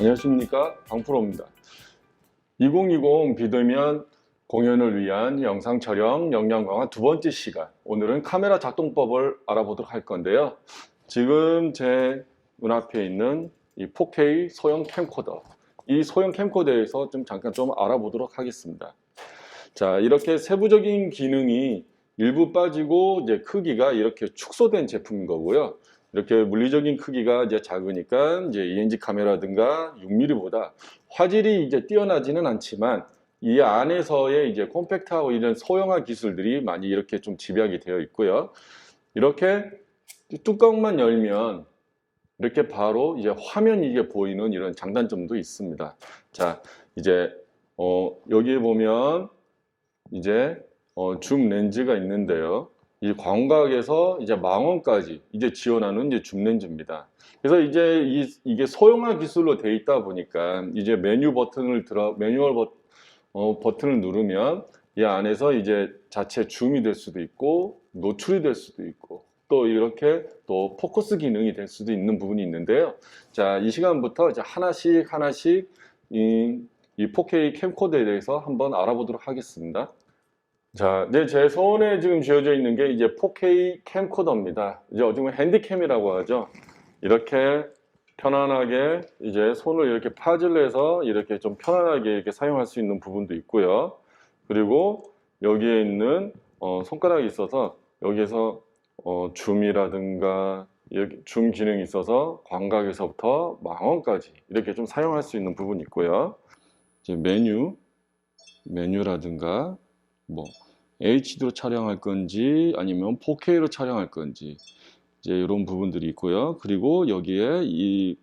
안녕하십니까, 방프로입니다. 2020 비대면 공연을 위한 영상 촬영 역량 강화 두 번째 시간, 오늘은 카메라 작동법을 알아보도록 할 건데요. 지금 제 눈앞에 있는 이 4K 소형 캠코더, 이 소형 캠코더에서 잠깐 알아보도록 하겠습니다. 자, 이렇게 세부적인 기능이 일부 빠지고 이제 크기가 이렇게 축소된 제품인 거고요. 이렇게 물리적인 크기가 이제 작으니까 이제 ENG 카메라든가 6mm보다 화질이 이제 뛰어나지는 않지만 이 안에서의 이제 콤팩트하고 이런 소형화 기술들이 많이 이렇게 좀 집약이 되어 있고요. 이렇게 뚜껑만 열면 이렇게 바로 이제 화면이 이게 보이는 이런 장단점도 있습니다. 자, 이제 여기에 보면 이제 줌 렌즈가 있는데요. 이 광각에서 이제 망원까지 이제 지원하는 이제 줌 렌즈입니다. 그래서 이제 이게 소형화 기술로 되어 있다 보니까 이제 매뉴얼 버튼을 누르면 이 안에서 이제 자체 줌이 될 수도 있고 노출이 될 수도 있고 또 이렇게 또 포커스 기능이 될 수도 있는 부분이 있는데요. 자, 이 시간부터 이제 하나씩 이 4K 캠코더에 대해서 한번 알아보도록 하겠습니다. 자, 이제 제 손에 지금 쥐어져 있는 게 이제 4K 캠코더입니다. 이제 어쩌면 핸디캠이라고 하죠. 이렇게 편안하게 이제 손을 이렇게 파질로 해서 이렇게 좀 편안하게 이렇게 사용할 수 있는 부분도 있고요. 그리고 여기에 있는 손가락이 있어서 여기에서 줌이라든가 여기 줌 기능이 있어서 광각에서부터 망원까지 이렇게 좀 사용할 수 있는 부분이 있고요. 이제 메뉴라든가 뭐 HD로 촬영할 건지 아니면 4K로 촬영할 건지 이제 이런 부분들이 있고요. 그리고 여기에 이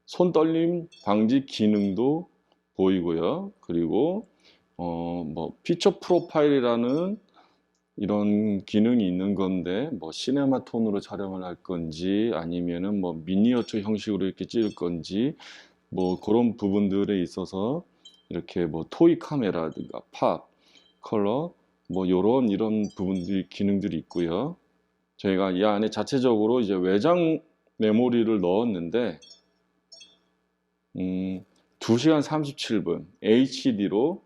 손떨림 방지 기능도 보이고요. 그리고 뭐 피처 프로파일이라는 이런 기능이 있는 건데 뭐 시네마 톤으로 촬영을 할 건지 아니면은 뭐 미니어처 형식으로 이렇게 찍을 건지 뭐 그런 부분들에 있어서 이렇게 뭐 토이 카메라든가 팝, 컬러 뭐 이런 부분들이 기능들이 있고요. 저희가 이 안에 자체적으로 이제 외장 메모리를 넣었는데 2시간 37분 HD로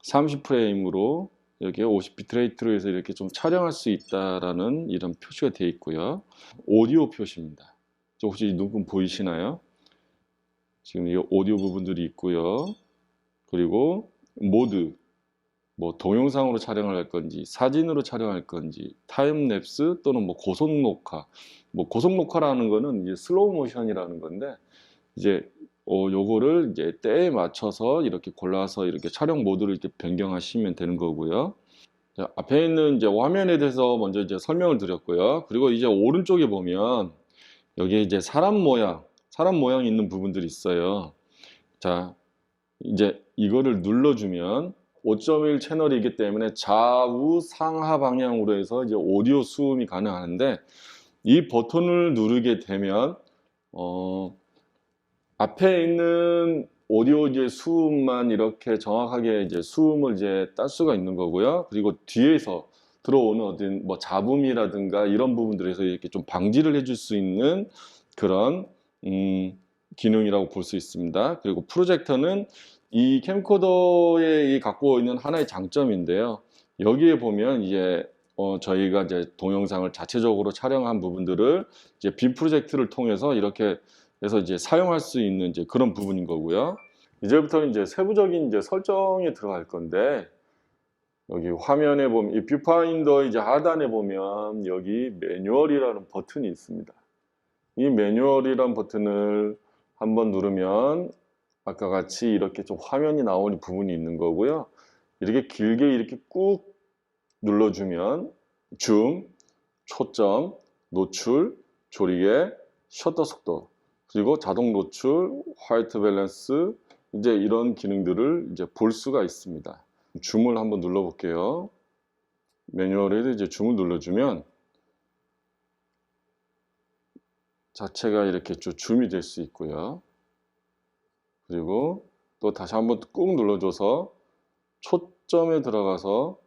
30프레임으로 이렇게 50비트레이트로 해서 이렇게 좀 촬영할 수 있다라는 이런 표시가 되어 있고요. 오디오 표시입니다. 혹시 누군 보이시나요? 지금 이 오디오 부분들이 있고요. 그리고 모드, 뭐 동영상으로 촬영을 할 건지 사진으로 촬영할 건지 타임랩스 또는 뭐 고속 녹화. 뭐 고속 녹화라는 거는 이제 슬로우 모션이라는 건데 이제 요거를 이제 때에 맞춰서 이렇게 골라서 이렇게 촬영 모드를 이렇게 변경하시면 되는 거고요. 자, 앞에 있는 이제 화면에 대해서 먼저 이제 설명을 드렸고요. 그리고 이제 오른쪽에 보면 여기에 이제 사람 모양 있는 부분들이 있어요. 자, 이제 이거를 눌러주면 5.1 채널이기 때문에 좌우 상하 방향으로 해서 이제 오디오 수음이 가능한데 이 버튼을 누르게 되면 앞에 있는 오디오 이제 수음만 이렇게 정확하게 이제 수음을 이제 딸 수가 있는 거고요. 그리고 뒤에서 들어오는 어떤 뭐 잡음이라든가 이런 부분들에서 이렇게 좀 방지를 해줄 수 있는 그런 기능이라고 볼 수 있습니다. 그리고 프로젝터는 이 캠코더에 갖고 있는 하나의 장점인데요. 여기에 보면 이제 저희가 이제 동영상을 자체적으로 촬영한 부분들을 이제 빔 프로젝트를 통해서 이렇게 해서 이제 사용할 수 있는 이제 그런 부분인 거고요. 이제부터는 이제 세부적인 이제 설정에 들어갈 건데 여기 화면에 보면 이 뷰파인더 이제 하단에 보면 여기 매뉴얼이라는 버튼이 있습니다. 이 매뉴얼이라는 버튼을 한번 누르면 아까 같이 이렇게 좀 화면이 나오는 부분이 있는 거고요. 이렇게 길게 이렇게 꾹 눌러주면 줌, 초점, 노출, 조리개, 셔터 속도, 그리고 자동 노출, 화이트 밸런스 이제 이런 기능들을 이제 볼 수가 있습니다. 줌을 한번 눌러 볼게요. 매뉴얼에도 이제 줌을 눌러주면 자체가 이렇게 줌이 될 수 있고요. 그리고 또 다시 한번 꾹 눌러줘서 초점에 들어가서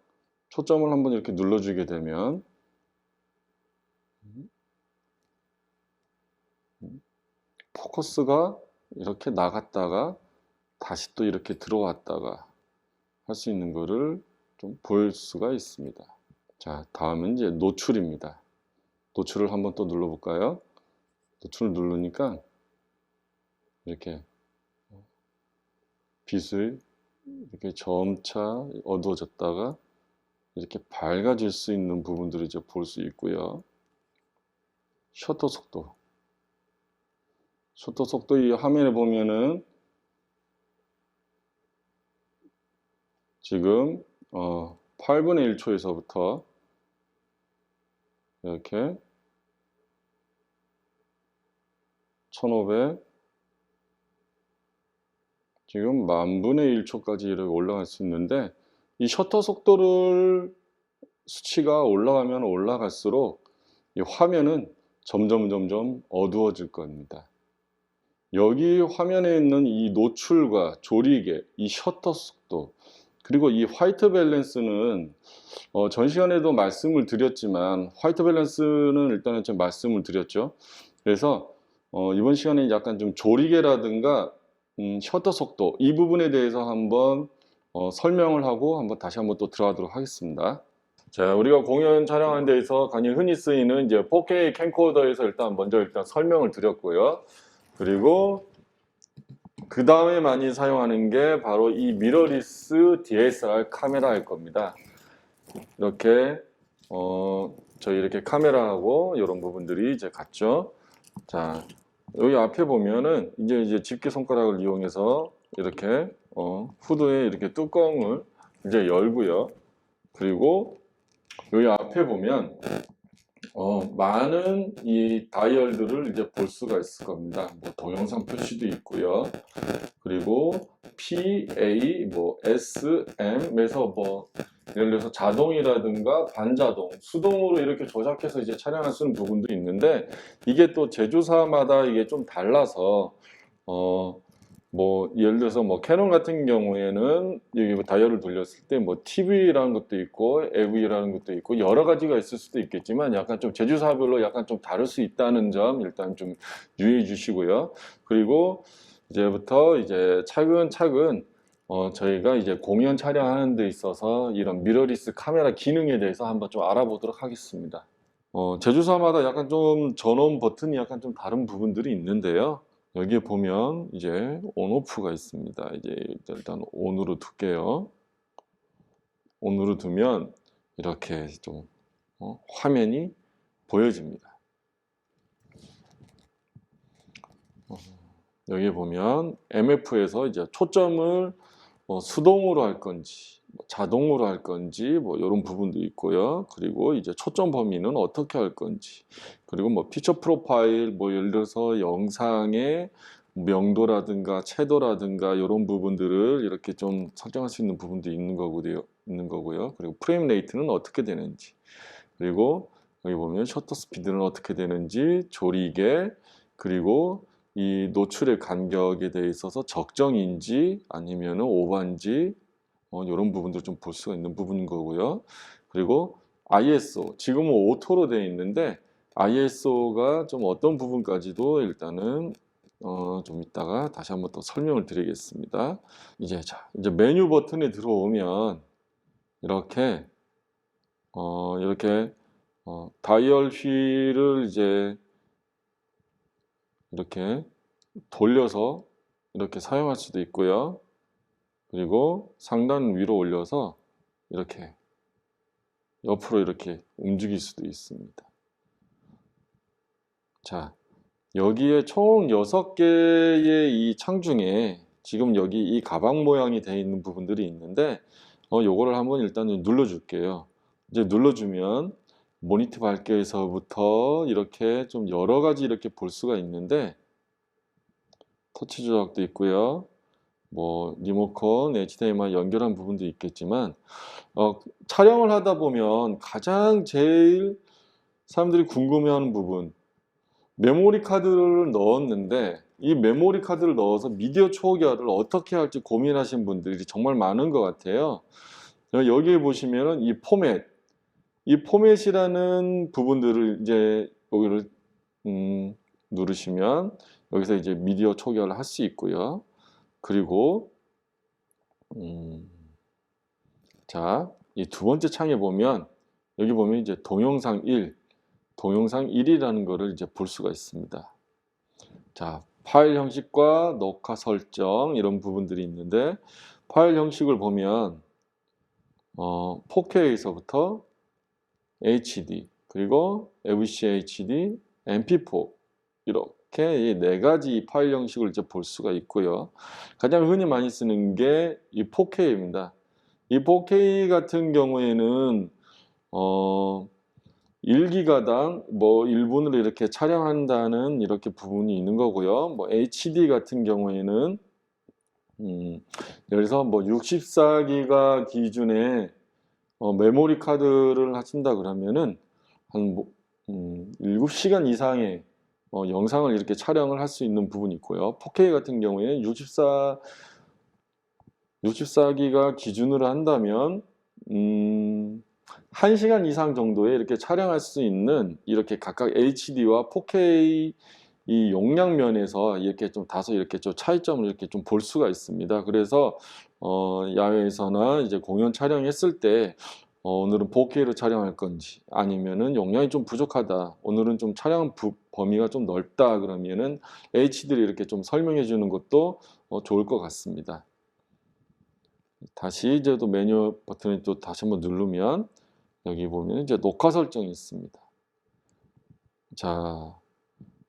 초점을 한번 이렇게 눌러주게 되면 포커스가 이렇게 나갔다가 다시 또 이렇게 들어왔다가 할 수 있는 거를 좀 볼 수가 있습니다. 자, 다음은 이제 노출입니다. 노출을 한번 또 눌러볼까요? 노출을 누르니까 이렇게 빛을 이렇게 점차 어두워졌다가 이렇게 밝아질 수 있는 부분들을 이제 볼 수 있고요. 셔터 속도. 셔터 속도 이 화면에 보면은 지금 8분의 1초에서부터 이렇게 1500 지금 10,000분의 1초까지 이렇게 올라갈 수 있는데 이 셔터 속도를 수치가 올라가면 올라갈수록 이 화면은 점점 어두워질 겁니다. 여기 화면에 있는 이 노출과 조리개, 이 셔터 속도, 그리고 이 화이트 밸런스는 전 시간에도 말씀을 드렸지만 화이트 밸런스는 일단은 좀 말씀을 드렸죠. 그래서 이번 시간에 약간 좀 조리개라든가 셔터 속도 이 부분에 대해서 한번 설명을 하고 다시 한번 또 들어가도록 하겠습니다. 자, 우리가 공연 촬영하는 데서 간이 흔히 쓰이는 이제 4K 캠코더에서 먼저 설명을 드렸고요. 그리고 그 다음에 많이 사용하는 게 바로 이 미러리스 DSLR 카메라일 겁니다. 이렇게 저희 이렇게 카메라하고 이런 부분들이 이제 같죠. 자, 여기 앞에 보면은 이제 집게 손가락을 이용해서 이렇게 후드에 이렇게 뚜껑을 이제 열고요. 그리고 여기 앞에 보면 많은 이 다이얼들을 이제 볼 수가 있을 겁니다. 뭐 동영상 표시도 있고요. 그리고 P, A, 뭐 S, M에서 뭐 예를 들어서 자동이라든가 반자동, 수동으로 이렇게 조작해서 이제 촬영할 수 있는 부분도 있는데 이게 또 제조사마다 이게 좀 달라서 뭐 예를 들어서 뭐 캐논 같은 경우에는 여기 뭐 다이얼을 돌렸을 때 뭐 TV라는 것도 있고 AV라는 것도 있고 여러 가지가 있을 수도 있겠지만 약간 좀 제조사별로 약간 좀 다를 수 있다는 점 일단 좀 유의해 주시고요. 그리고 이제부터 이제 차근차근 저희가 이제 공연 촬영하는 데 있어서 이런 미러리스 카메라 기능에 대해서 한번 좀 알아보도록 하겠습니다. 제조사마다 약간 좀 전원 버튼이 약간 좀 다른 부분들이 있는데요. 여기에 보면 이제 온오프가 있습니다. 이제 일단 온으로 둘게요. 온으로 두면 이렇게 좀 화면이 보여집니다. 여기에 보면 MF에서 이제 초점을 수동으로 할 건지 자동으로 할 건지 뭐 이런 부분도 있고요. 그리고 이제 초점 범위는 어떻게 할 건지, 그리고 뭐 피처 프로파일, 뭐 예를 들어서 영상의 명도라든가 채도라든가 이런 부분들을 이렇게 좀 설정할 수 있는 부분도 있는 거고요. 그리고 프레임 레이트는 어떻게 되는지, 그리고 여기 보면 셔터 스피드는 어떻게 되는지, 조리개, 그리고 이 노출의 간격에 대해 있어서 적정인지 아니면 오버인지 이런 부분들 좀 볼 수가 있는 부분인 거고요. 그리고 ISO, 지금은 오토로 되어 있는데 ISO가 좀 어떤 부분까지도 일단은 좀 이따가 다시 한번 또 설명을 드리겠습니다. 이제 메뉴 버튼에 들어오면 이렇게 다이얼 휠을 이제 이렇게 돌려서 이렇게 사용할 수도 있고요. 그리고 상단 위로 올려서 이렇게 옆으로 이렇게 움직일 수도 있습니다. 자, 여기에 총 6개의 이 창 중에 지금 여기 이 가방 모양이 되어 있는 부분들이 있는데 요거를 한번 일단 눌러 줄게요. 이제 눌러주면 모니터 밝기에서부터 이렇게 좀 여러 가지 이렇게 볼 수가 있는데 터치 조작도 있고요. 뭐 리모컨, HDMI 연결한 부분도 있겠지만 촬영을 하다 보면 가장 제일 사람들이 궁금해하는 부분, 메모리 카드를 넣었는데 이 메모리 카드를 넣어서 미디어 초기화를 어떻게 할지 고민하신 분들이 정말 많은 것 같아요. 여기에 보시면은 이 포맷이라는 부분들을 이제 여기를 누르시면 여기서 이제 미디어 초기화를 할 수 있고요. 그리고 자, 이 두 번째 창에 보면 여기 보면 이제 동영상 1, 동영상 1이라는 거를 이제 볼 수가 있습니다. 자, 파일 형식과 녹화 설정 이런 부분들이 있는데 파일 형식을 보면 4K에서부터 HD 그리고 AVC HD, MP4 이렇게 이 네 가지 파일 형식을 이제 볼 수가 있고요. 가장 흔히 많이 쓰는 게 이 4K입니다. 이 4K 같은 경우에는 1기가당 뭐 1분으로 이렇게 촬영한다는 이렇게 부분이 있는 거고요. 뭐 HD 같은 경우에는 예를 들어서 뭐 64기가 기준의 메모리 카드를 하신다 그러면은 한 7시간 이상의 영상을 이렇게 촬영을 할 수 있는 부분이 있고요. 4K 같은 경우에는 64기가 기준으로 한다면 1시간 이상 정도에 이렇게 촬영할 수 있는 이렇게 각각 HD와 4K 이 용량 면에서 이렇게 좀 다소 이렇게 좀 차이점을 이렇게 좀 볼 수가 있습니다. 그래서 야외에서나 이제 공연 촬영했을 때 오늘은 4K로 촬영할 건지 아니면은 용량이 좀 부족하다. 오늘은 좀 촬영 범위가 좀 넓다 그러면은 HD를 이렇게 좀 설명해 주는 것도 좋을 것 같습니다. 다시 이제 또 메뉴 버튼을 또 다시 한번 누르면 여기 보면 이제 녹화 설정이 있습니다. 자,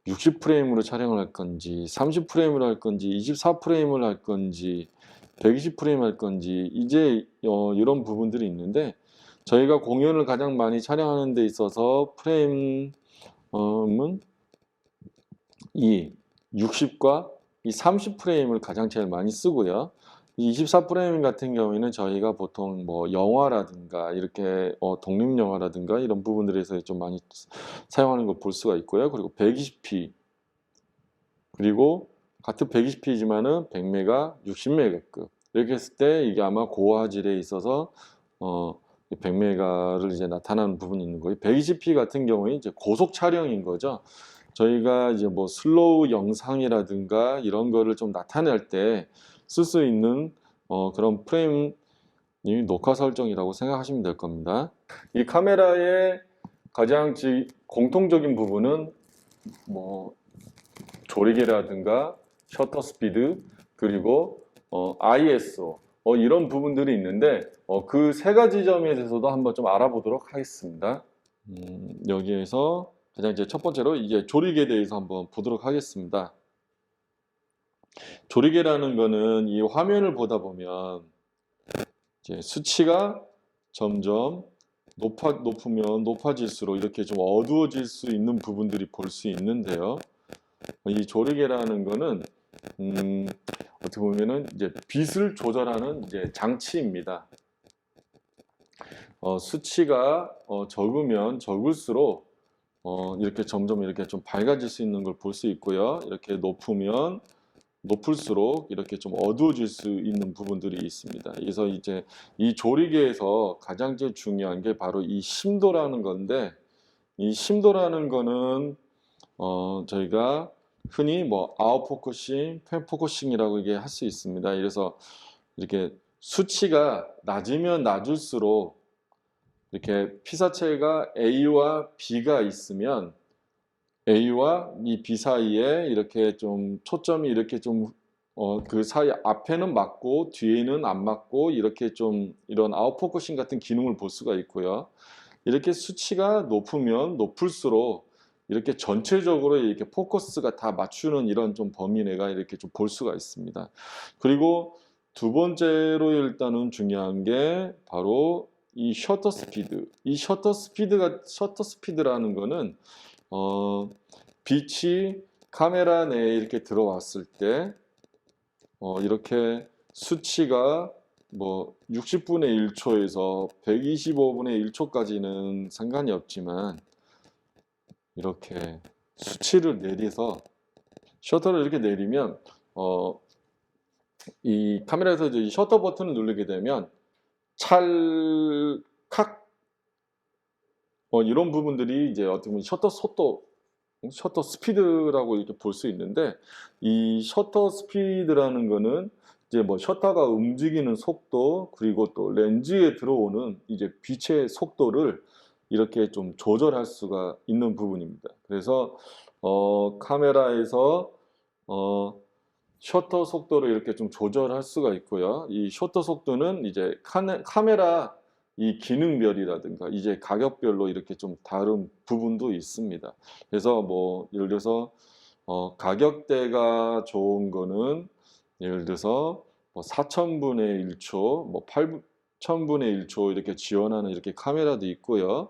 60프레임으로 촬영을 할 건지 30프레임으로 할 건지 24프레임을 할 건지 120프레임 할 건지 이제 이런 부분들이 있는데 저희가 공연을 가장 많이 촬영하는 데 있어서 프레임은 이 60과 이 30프레임을 가장 제일 많이 쓰고요. 이 24프레임 같은 경우에는 저희가 보통 뭐 영화라든가 이렇게 독립영화라든가 이런 부분들에서 좀 많이 사용하는 걸 볼 수가 있고요. 그리고 120p 그리고 같은 120p지만은 100메가, 60메가급 이렇게 했을 때 이게 아마 고화질에 있어서 100메가를 이제 나타나는 부분이 있는 거예요. 120p 같은 경우에 이제 고속 촬영인 거죠. 저희가 이제 뭐 슬로우 영상이라든가 이런 거를 좀 나타낼 때 쓸 수 있는 그런 프레임 녹화 설정이라고 생각하시면 될 겁니다. 이 카메라의 가장 공통적인 부분은 뭐 조리개라든가 셔터 스피드 그리고 ISO 이런 부분들이 있는데 그 세 가지 점에 대해서도 한번 좀 알아보도록 하겠습니다. 여기에서 가장 이제 첫 번째로 이제 조리개에 대해서 한번 보도록 하겠습니다. 조리개라는 거는 이 화면을 보다 보면 이제 수치가 점점 높으면 높아질수록 이렇게 좀 어두워질 수 있는 부분들이 볼 수 있는데요. 이 조리개라는 거는 어떻게 보면은 이제 빛을 조절하는 이제 장치입니다. 수치가 적으면 적을수록 이렇게 점점 이렇게 좀 밝아질 수 있는 걸 볼 수 있고요. 이렇게 높으면 높을수록 이렇게 좀 어두워질 수 있는 부분들이 있습니다. 그래서 이제 이 조리개에서 가장 제일 중요한 게 바로 이 심도라는 건데 이 심도라는 거는 저희가 흔히 뭐 아웃포커싱, 펜포커싱이라고 이게 할 수 있습니다. 그래서 이렇게 수치가 낮으면 낮을수록 이렇게 피사체가 A와 B가 있으면 A와 이 B 사이에 이렇게 좀 초점이 이렇게 좀 그 사이 앞에는 맞고 뒤에는 안 맞고 이렇게 좀 이런 아웃포커싱 같은 기능을 볼 수가 있고요. 이렇게 수치가 높으면 높을수록 이렇게 전체적으로 이렇게 포커스가 다 맞추는 이런 좀 범위 내가 이렇게 좀 볼 수가 있습니다. 그리고 두 번째로 일단은 중요한 게 바로 이 셔터 스피드. 이 셔터 스피드라는 거는 빛이 카메라 내에 이렇게 들어왔을 때 이렇게 수치가 뭐 60분의 1초에서 125분의 1초까지는 상관이 없지만 이렇게 수치를 내려서 셔터를 이렇게 내리면 이 카메라에서 이제 이 셔터 버튼을 누르게 되면 찰칵 이런 부분들이 이제 어떻게 보면 셔터 속도 셔터 스피드라고 이렇게 볼 수 있는데, 이 셔터 스피드라는 거는 이제 뭐 셔터가 움직이는 속도, 그리고 또 렌즈에 들어오는 이제 빛의 속도를 이렇게 좀 조절할 수가 있는 부분입니다. 그래서 카메라에서 셔터 속도를 이렇게 좀 조절할 수가 있고요. 이 셔터 속도는 이제 카메라 이 기능별이라든가 이제 가격별로 이렇게 좀 다른 부분도 있습니다. 그래서 뭐 예를 들어서 가격대가 좋은 거는 예를 들어서 뭐 4천분의 1초, 뭐 8천분의 1초 이렇게 지원하는 이렇게 카메라도 있고요.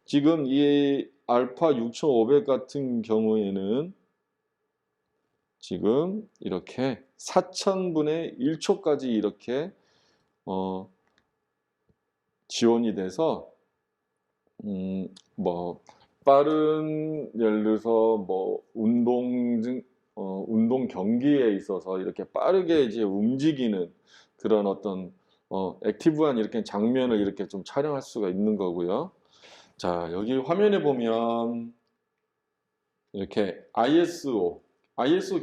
지금 이 알파 6500 같은 경우에는 지금 이렇게 4천분의 1초까지 이렇게 지원이 돼서 뭐 빠른 예를 들어서 뭐 운동 경기에 있어서 이렇게 빠르게 이제 움직이는 그런 어떤 액티브한 이렇게 장면을 이렇게 좀 촬영할 수가 있는 거고요. 자, 여기 화면에 보면 이렇게 ISO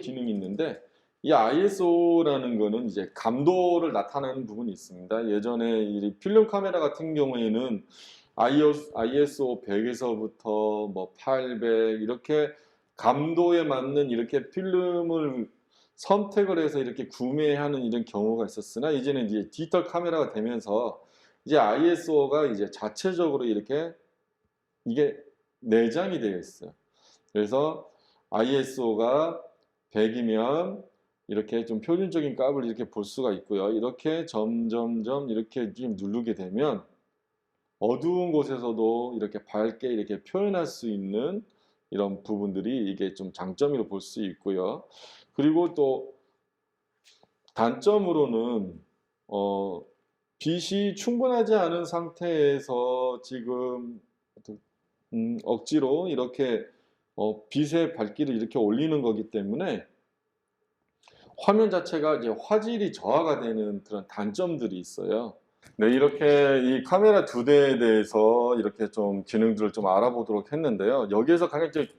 기능이 있는데, 이 ISO라는 거는 이제 감도를 나타내는 부분이 있습니다. 예전에 이 필름 카메라 같은 경우에는 ISO 100에서부터 뭐 800 이렇게 감도에 맞는 이렇게 필름을 선택을 해서 이렇게 구매하는 이런 경우가 있었으나, 이제는 이제 디지털 카메라가 되면서 이제 ISO가 이제 자체적으로 이렇게 이게 내장이 되어 있어요. 그래서 ISO가 100이면 이렇게 좀 표준적인 값을 이렇게 볼 수가 있고요. 이렇게 점점점 이렇게 좀 누르게 되면 어두운 곳에서도 이렇게 밝게 이렇게 표현할 수 있는 이런 부분들이 이게 좀 장점으로 볼 수 있고요. 그리고 또 단점으로는 빛이 충분하지 않은 상태에서 지금 억지로 이렇게 빛의 밝기를 이렇게 올리는 거기 때문에 화면 자체가 이제 화질이 저하가 되는 그런 단점들이 있어요. 네, 이렇게 이 카메라 두 대에 대해서 이렇게 좀 기능들을 좀 알아보도록 했는데요. 여기에서 가장 이제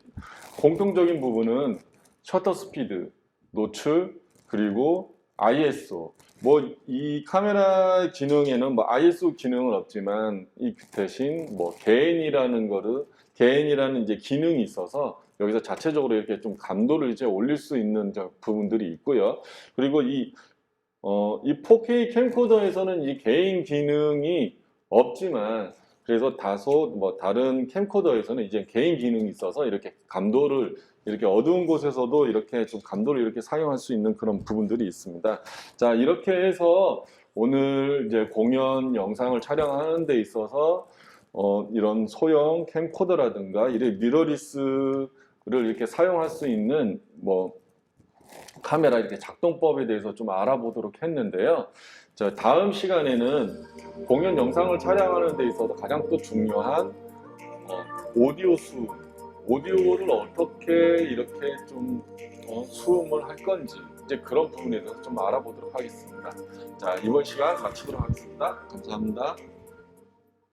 공통적인 부분은 셔터 스피드, 노출, 그리고 ISO. 뭐 이 카메라 기능에는 뭐 ISO 기능은 없지만 이 대신 뭐 개인이라는 이제 기능이 있어서 여기서 자체적으로 이렇게 좀 감도를 이제 올릴 수 있는 부분들이 있고요. 그리고 이 4K 캠코더에서는 이 개인 기능이 없지만, 그래서 다소 뭐 다른 캠코더에서는 이제 개인 기능이 있어서 이렇게 감도를 이렇게 어두운 곳에서도 이렇게 좀 감도를 이렇게 사용할 수 있는 그런 부분들이 있습니다. 자, 이렇게 해서 오늘 이제 공연 영상을 촬영하는 데 있어서 이런 소형 캠코더라든가 이런 미러리스를 이렇게 사용할 수 있는 뭐 카메라 이렇게 작동법에 대해서 좀 알아보도록 했는데요. 자, 다음 시간에는 공연 영상을 촬영하는 데 있어서 가장 또 중요한 오디오를 어떻게 이렇게 좀 수음을 할 건지 이제 그런 부분에 대해서 좀 알아보도록 하겠습니다. 자, 이번 시간 마치도록 하겠습니다. 감사합니다.